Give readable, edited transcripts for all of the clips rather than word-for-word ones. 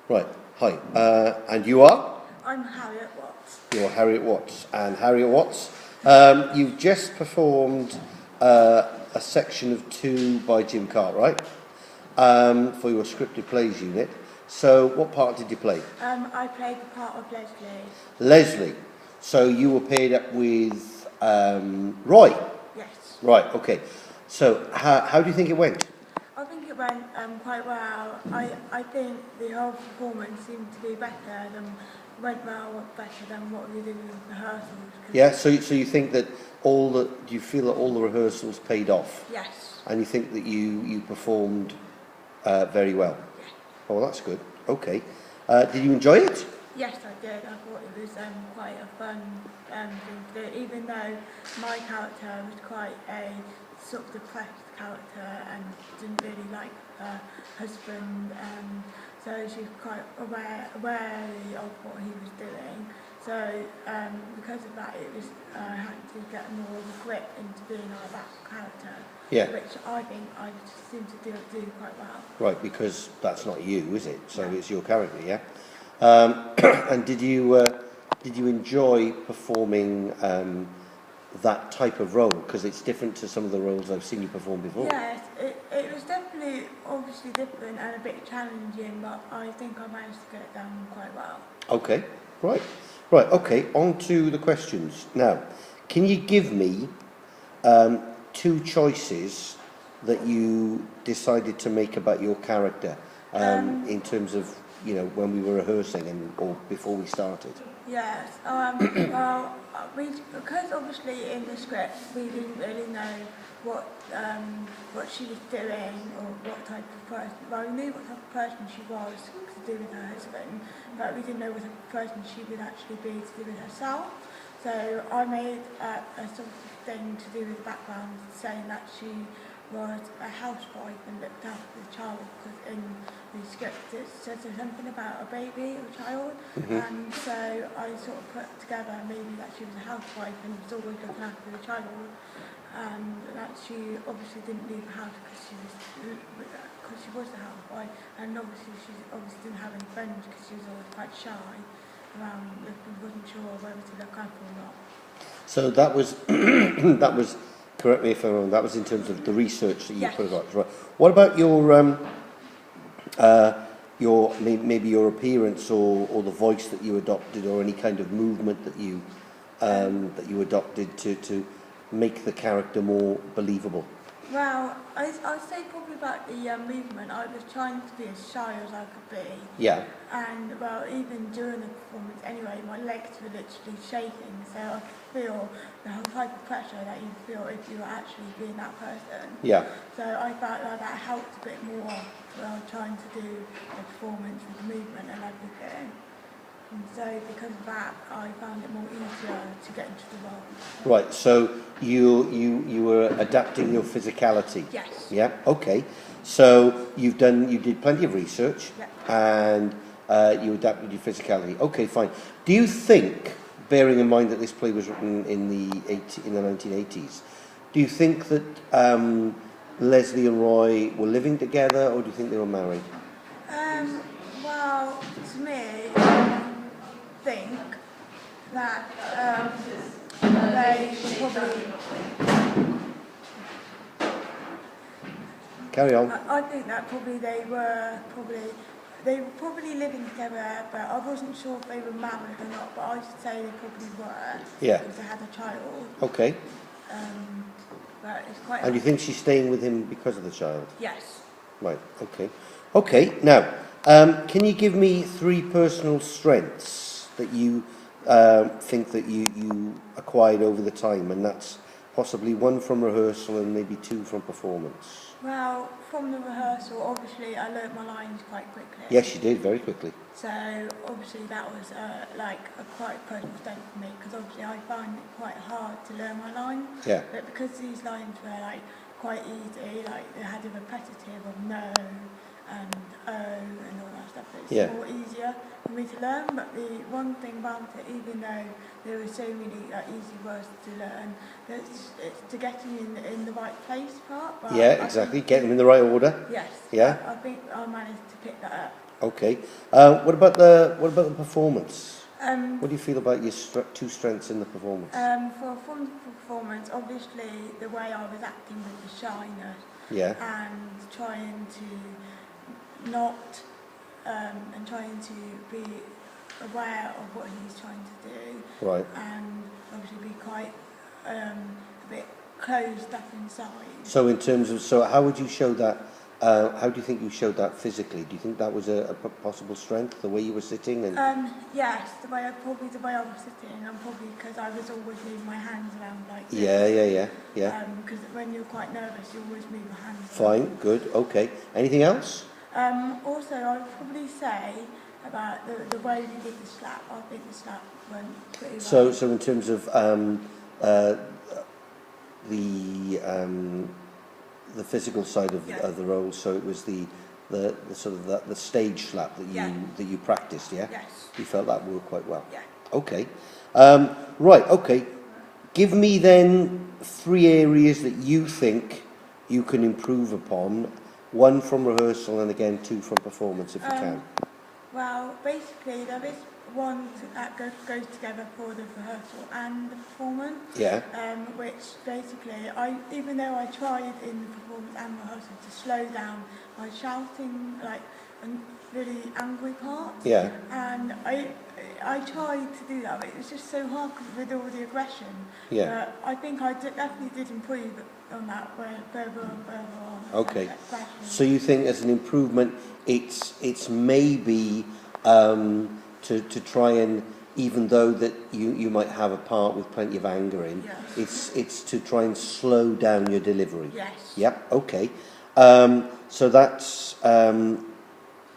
Right. Hi. And you are? I'm Harriet Watts. You're Harriet Watts. And Harriet Watts, you've just performed a section of 2 by Jim Cartwright for your scripted plays unit. So what part did you play? I played the part of Leslie. Leslie. So you were paired up with Roy? Yes. Right, okay. So how do you think it went? I think it went quite well. I think the whole performance seemed to be better than what we did in rehearsals. Yeah, so you think that do you feel that all the rehearsals paid off? Yes. And you think that you performed very well? Yes. Oh, that's good. Okay. Did you enjoy it? Yes, I did. I thought it was quite a fun thing to do, even though my character was quite a sort of depressed character and didn't really like her husband, so she was quite wary of what he was doing. So because of that, I had to get more of a grip into being like that character, Yeah. which I think I seem to do quite well. Right, because that's not you, is it? So No. it's your character, yeah? And did you enjoy performing that type of role? Because it's different to some of the roles I've seen you perform before. Yes, it was definitely obviously different and a bit challenging, but I think I managed to get it done quite well. Okay, right. Right, okay, on to the questions. Now, can you give me 2 choices that you decided to make about your character in terms of, when we were rehearsing or before we started? Yes, because obviously in the script we didn't really know what she was doing or what type of person. Well, we knew what type of person she was to do with her husband, but we didn't know what type of person she would actually be to do with herself. So I made a sort of thing to do with the background, saying that she was a housewife and looked after the child, because in the script it says something about a baby or a child, and so I sort of put together maybe that she was a housewife and was always looking after the child, and that she obviously didn't leave the house because she was a housewife, and obviously she didn't have any friends because she was always quite shy around, wasn't sure whether to look up or not. So that was that was, correct me if I'm wrong, that was in terms of the research that you Yes. put across. Right. What about maybe your appearance or the voice that you adopted, or any kind of movement that you adopted to make the character more believable? Well, I'd say probably about the movement. I was trying to be as shy as I could be. Yeah. And, well, even during the performance anyway, my legs were literally shaking, so I could feel the whole type of pressure that you feel if you were actually being that person. Yeah. So I felt like that helped a bit more while trying to do the performance with the movement and everything. And so because of that, I found it more easier to get into the role. Right. So you were adapting your physicality. Yes. Yeah. Okay. So you did plenty of research. Yeah. And you adapted your physicality. Okay, fine. Do you think, bearing in mind that this play was written in the 1980s, do you think that Leslie and Roy were living together, or do you think they were married? Well, to me, I think that they probably. Carry on. I think that probably they were probably living together, but I wasn't sure if they were married or not. But I should say they probably were. Yeah. Because they had a child. Okay. But it's quite. And you think she's staying with him because of the child? Yes. Right. Okay. Okay. Now, can you give me 3 personal strengths that you think that you acquired over the time, and that's possibly 1 from rehearsal and maybe 2 from performance? Well, from the rehearsal, obviously I learnt my lines quite quickly. Yes, you did, very quickly. So obviously that was like a quite personal strength for me, because obviously I found it quite hard to learn my lines. Yeah. But because these lines were like quite easy, like they had a repetitive of no and oh and all that stuff, it's more easier for me to learn. But the one thing about it, even though there were so many easy words to learn, it's to get them in the right place part. But Yeah, exactly. Get them in the right order. Yes. Yeah. I think I managed to pick that up Okay. What about the performance? What do you feel about your two strengths in the performance? For performance, obviously the way I was acting with the shyness, Yeah. and trying to not and trying to be aware of what he's trying to do, Right. and obviously be quite a bit closed up inside. So in terms of, so how would you show that? How do you think you showed that physically? Do you think that was a possible strength, the way you were sitting? And Yes, the way I was sitting, and probably because I was always moving my hands around like this. Yeah. Because when you're quite nervous, you always move your hands. Fine, good, okay. Anything else? Also, I would probably say about the way we did the slap. I think the slap went pretty well. So in terms of the physical side of, yes. of the role, so it was the sort of the stage slap that you practiced, yeah? Yes. You felt that worked quite well. Yeah. Okay. Right. Okay. Give me then 3 areas that you think you can improve upon. 1 from rehearsal, and again 2 from performance, if you can. Well, basically there is one that goes together for the rehearsal and the performance. Yeah. Which basically, even though I tried in the performance and rehearsal to slow down my shouting, like, and really angry parts. Yeah. And I tried to do that, but it was just so hard with all the aggression. Yeah. But I think I definitely did improve on that further on. Okay. So you think as an improvement, it's maybe to try and, even though that you might have a part with plenty of anger in, yes. it's to try and slow down your delivery. Yes. Yep. Okay. So that's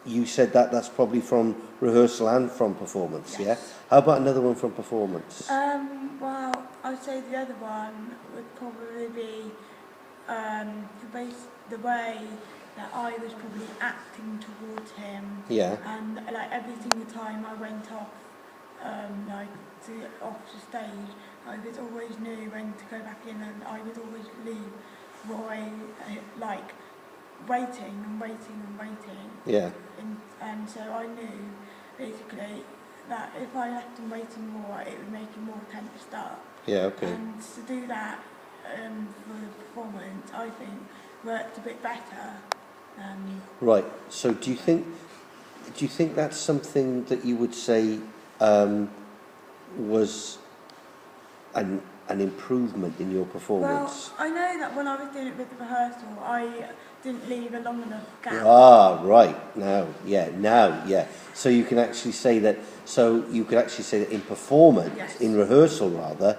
you said that's probably from rehearsal and from performance. Yes. Yeah. How about another one from performance? Well, I'd say the other one would probably be the way that I was probably acting towards him. Yeah. And like every single time I went off, off the stage, I was always knew when to go back in, and I would always leave Roy like waiting and waiting and waiting. Yeah. And so I knew basically that if I left him waiting more, it would make him more tensed up. Yeah. Okay. And to do that for the performance, I think worked a bit better. Right. So do you think that's something that you would say was an improvement in your performance? Well, I know that when I was doing it with the rehearsal, I didn't leave a long enough gap. Ah, right. Now, yeah. So you can actually say that. So you could actually say that in performance, yes. in rehearsal rather,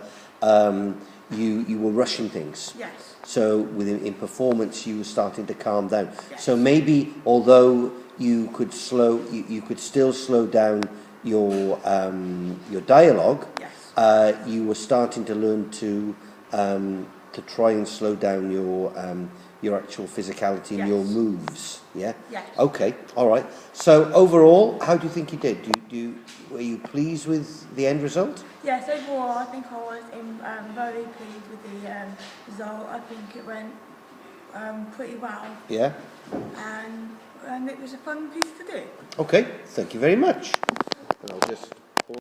you were rushing things. Yes. So in performance, you were starting to calm down. Yes. So maybe, although you could still slow down your dialogue. Yes. You were starting to learn to try and slow down your actual physicality and yes. your moves. Yeah. Yes. Okay. All right. So overall, how do you think you did? Were you pleased with the end result? Yes. Overall, I think I was very pleased with the result. I think it went pretty well. Yeah. And it was a fun piece to do. Okay. Thank you very much. And I'll just